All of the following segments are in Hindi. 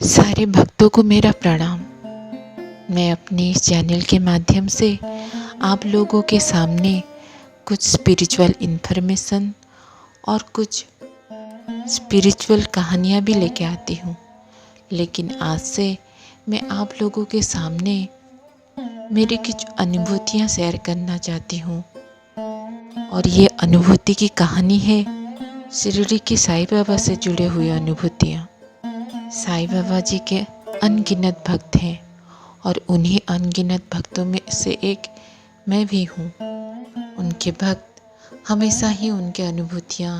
सारे भक्तों को मेरा प्रणाम। मैं अपने इस चैनल के माध्यम से आप लोगों के सामने कुछ स्पिरिचुअल इन्फॉर्मेशन और कुछ स्पिरिचुअल कहानियाँ भी लेके आती हूँ। लेकिन आज से मैं आप लोगों के सामने मेरी कुछ अनुभूतियाँ शेयर करना चाहती हूँ। और ये अनुभूति की कहानी है शिरडी के साईं बाबा से जुड़े हुए अनुभूतियाँ। साईं बाबा जी के अनगिनत भक्त हैं और उन्हीं अनगिनत भक्तों में से एक मैं भी हूँ। उनके भक्त हमेशा ही उनके अनुभूतियाँ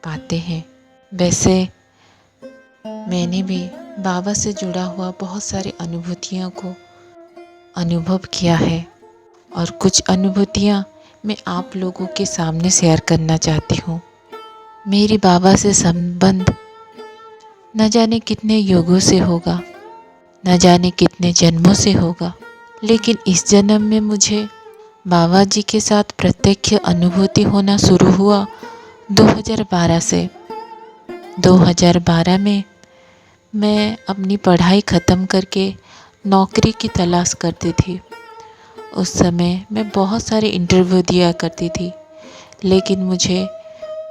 पाते हैं। वैसे मैंने भी बाबा से जुड़ा हुआ बहुत सारी अनुभूतियों को अनुभव किया है और कुछ अनुभूतियाँ मैं आप लोगों के सामने शेयर करना चाहती हूँ। मेरी बाबा से संबंध न जाने कितने युगों से होगा, न जाने कितने जन्मों से होगा, लेकिन इस जन्म में मुझे बाबा जी के साथ प्रत्यक्ष अनुभूति होना शुरू हुआ 2012 से। 2012 में मैं अपनी पढ़ाई ख़त्म करके नौकरी की तलाश करती थी। उस समय मैं बहुत सारे इंटरव्यू दिया करती थी, लेकिन मुझे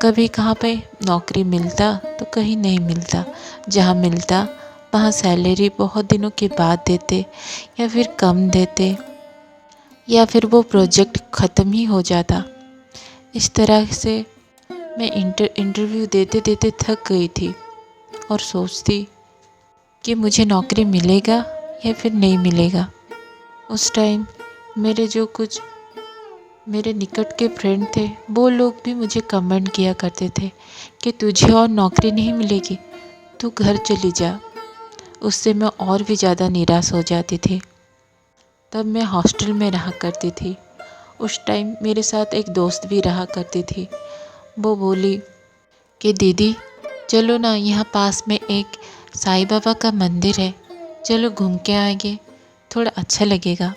कभी कहाँ पे नौकरी मिलता तो कहीं नहीं मिलता। जहाँ मिलता वहाँ सैलरी बहुत दिनों के बाद देते या फिर कम देते या फिर वो प्रोजेक्ट ख़त्म ही हो जाता। इस तरह से मैं इंटरव्यू देते देते थक गई थी और सोचती कि मुझे नौकरी मिलेगा या फिर नहीं मिलेगा। उस टाइम मेरे निकट के फ्रेंड थे, वो लोग भी मुझे कमेंट किया करते थे कि तुझे और नौकरी नहीं मिलेगी, तू घर चली जा। उससे मैं और भी ज़्यादा निराश हो जाती थी। तब मैं हॉस्टल में रहा करती थी। उस टाइम मेरे साथ एक दोस्त भी रहा करती थी। वो बोली कि दीदी चलो ना, यहाँ पास में एक साईं बाबा का मंदिर है, चलो घूम के आएंगे, थोड़ा अच्छा लगेगा।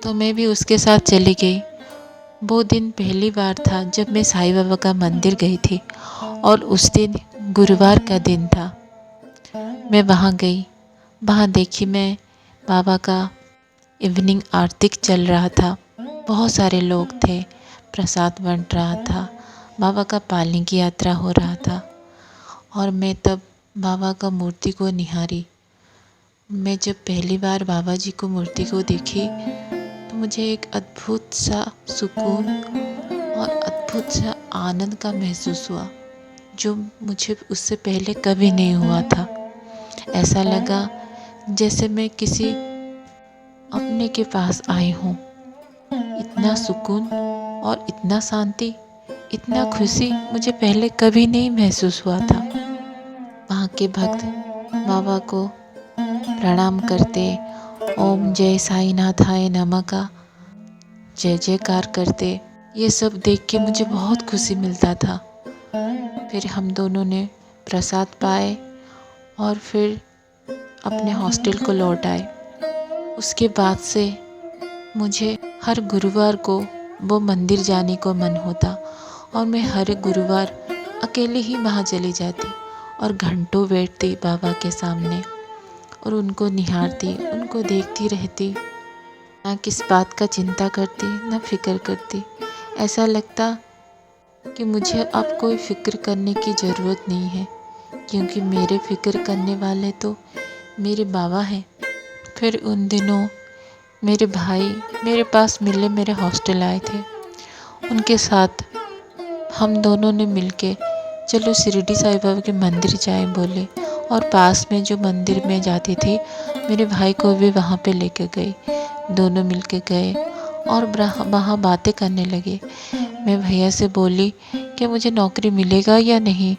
तो मैं भी उसके साथ चली गई। वो दिन पहली बार था जब मैं साईं बाबा का मंदिर गई थी और उस दिन गुरुवार का दिन था। मैं वहाँ गई, वहाँ देखी मैं बाबा का इवनिंग आरती चल रहा था। बहुत सारे लोग थे, प्रसाद बंट रहा था, बाबा का पालकी की यात्रा हो रहा था और मैं तब बाबा का मूर्ति को निहारी। मैं जब पहली बार बाबा जी को मूर्ति को देखी तो मुझे एक अद्भुत सा सुकून और अद्भुत सा आनंद का महसूस हुआ, जो मुझे उससे पहले कभी नहीं हुआ था। ऐसा लगा जैसे मैं किसी अपने के पास आई हूँ। इतना सुकून और इतना शांति, इतना खुशी मुझे पहले कभी नहीं महसूस हुआ था। वहाँ के भक्त बाबा को प्रणाम करते, ओम जय साईनाथाय नमः का जय जयकार करते, ये सब देख के मुझे बहुत खुशी मिलता था। फिर हम दोनों ने प्रसाद पाए और फिर अपने हॉस्टल को लौट आए। उसके बाद से मुझे हर गुरुवार को वो मंदिर जाने को मन होता और मैं हर गुरुवार अकेले ही वहाँ चली जाती और घंटों बैठती बाबा के सामने और उनको निहारती, उनको देखती रहती। ना किस बात का चिंता करती, ना फिक्र करती। ऐसा लगता कि मुझे अब कोई फ़िक्र करने की ज़रूरत नहीं है, क्योंकि मेरे फ़िक्र करने वाले तो मेरे बाबा हैं। फिर उन दिनों मेरे भाई मेरे पास मिलने मेरे हॉस्टल आए थे। उनके साथ हम दोनों ने मिलके चलो शिरडी साईं बाबा के मंदिर जाएं बोले, और पास में जो मंदिर में जाती थी मेरे भाई को भी वहाँ पे लेकर गई। दोनों मिलके गए और वहाँ बातें करने लगे। मैं भैया से बोली कि मुझे नौकरी मिलेगा या नहीं।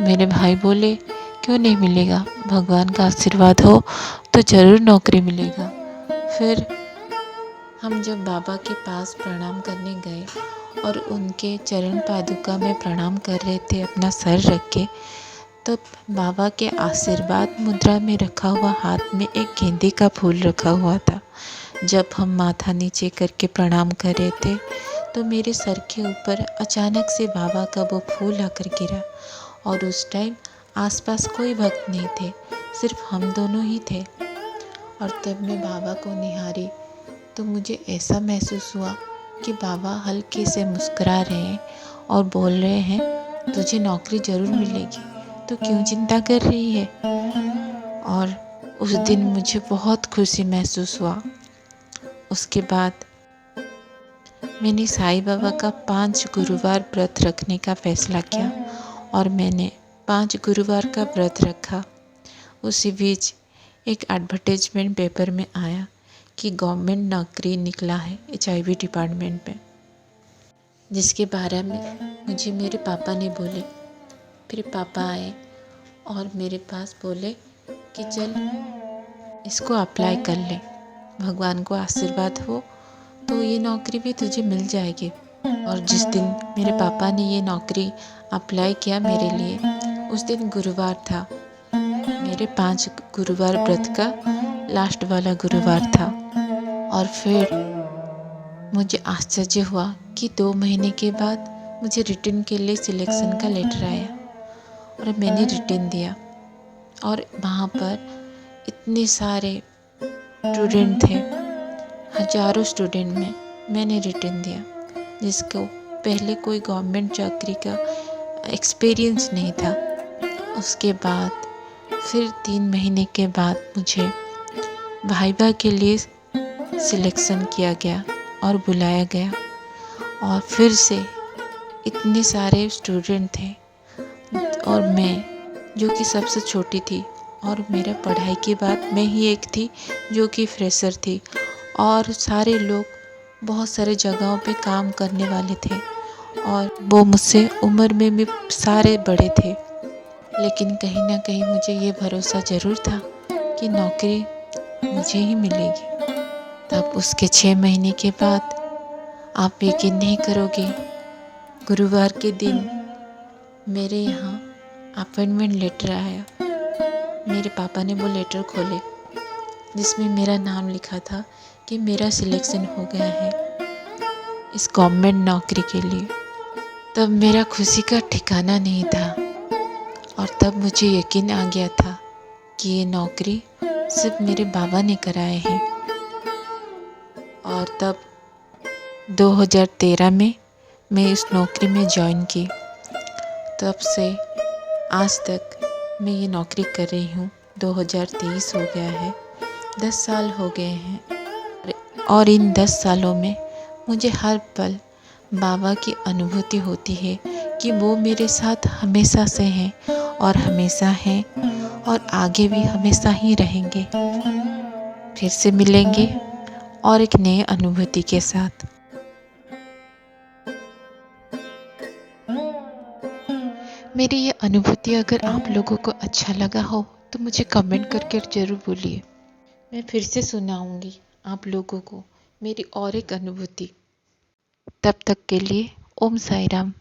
मेरे भाई बोले क्यों नहीं मिलेगा, भगवान का आशीर्वाद हो तो ज़रूर नौकरी मिलेगा। फिर हम जब बाबा के पास प्रणाम करने गए और उनके चरण पादुका में प्रणाम कर रहे थे अपना सर रख के, तब बाबा के आशीर्वाद मुद्रा में रखा हुआ हाथ में एक गेंदे का फूल रखा हुआ था। जब हम माथा नीचे करके प्रणाम कर रहे थे तो मेरे सर के ऊपर अचानक से बाबा का वो फूल आकर गिरा और उस टाइम आसपास कोई भक्त नहीं थे। सिर्फ हम दोनों ही थे। और तब मैं बाबा को निहारी तो मुझे ऐसा महसूस हुआ कि बाबा हल्के से मुस्कुरा रहे हैं और बोल रहे हैं, तुझे नौकरी ज़रूर मिलेगी, तो क्यों चिंता कर रही है। और उस दिन मुझे बहुत खुशी महसूस हुआ। उसके बाद मैंने साईं बाबा का 5 गुरुवार व्रत रखने का फैसला किया और मैंने 5 गुरुवार का व्रत रखा। उसी बीच एक एडवर्टाइजमेंट पेपर में आया कि गवर्नमेंट नौकरी निकला है HIV डिपार्टमेंट में, जिसके बारे में मुझे मेरे पापा ने बोले। फिर पापा आए और मेरे पास बोले कि चल इसको अप्लाई कर ले, भगवान को आशीर्वाद हो तो ये नौकरी भी तुझे मिल जाएगी। और जिस दिन मेरे पापा ने ये नौकरी अप्लाई किया मेरे लिए, उस दिन गुरुवार था, मेरे 5 गुरुवार व्रत का लास्ट वाला गुरुवार था। और फिर मुझे आश्चर्य हुआ कि 2 महीने के बाद मुझे रिटर्न के लिए सिलेक्शन का लेटर आया और मैंने रिटर्न दिया। और वहाँ पर इतने सारे स्टूडेंट थे, हजारों स्टूडेंट में मैंने रिटर्न दिया, जिसको पहले कोई गवर्नमेंट चाकरी का एक्सपीरियंस नहीं था। उसके बाद फिर 3 महीने के बाद मुझे वाइवा के लिए सिलेक्शन किया गया और बुलाया गया। और फिर से इतने सारे स्टूडेंट थे और मैं जो कि सबसे छोटी थी, और मेरा पढ़ाई के बाद मैं ही एक थी जो कि फ्रेशर थी, और सारे लोग बहुत सारे जगहों पे काम करने वाले थे और वो मुझसे उम्र में भी सारे बड़े थे। लेकिन कहीं ना कहीं मुझे ये भरोसा ज़रूर था कि नौकरी मुझे ही मिलेगी। तब उसके 6 महीने के बाद, आप यकीन नहीं करोगे, गुरुवार के दिन मेरे यहाँ अपॉइंटमेंट लेटर आया। मेरे पापा ने वो लेटर खोले जिसमें मेरा नाम लिखा था कि मेरा सिलेक्शन हो गया है इस गवर्नमेंट नौकरी के लिए। तब मेरा खुशी का ठिकाना नहीं था और तब मुझे यकीन आ गया था कि ये नौकरी सिर्फ मेरे बाबा ने कराए हैं। और तब 2013 में मैं इस नौकरी में ज्वाइन की। तब से आज तक मैं ये नौकरी कर रही हूँ। 2023 हो गया है, 10 साल हो गए हैं। और इन 10 सालों में मुझे हर पल बाबा की अनुभूति होती है कि वो मेरे साथ हमेशा से हैं और हमेशा हैं और आगे भी हमेशा ही रहेंगे। फिर से मिलेंगे और एक नए अनुभूति के साथ। मेरी ये अनुभूति अगर आप लोगों को अच्छा लगा हो तो मुझे कमेंट करके ज़रूर बोलिए। मैं फिर से सुनाऊंगी आप लोगों को मेरी और एक अनुभूति। तब तक के लिए ओम साई राम।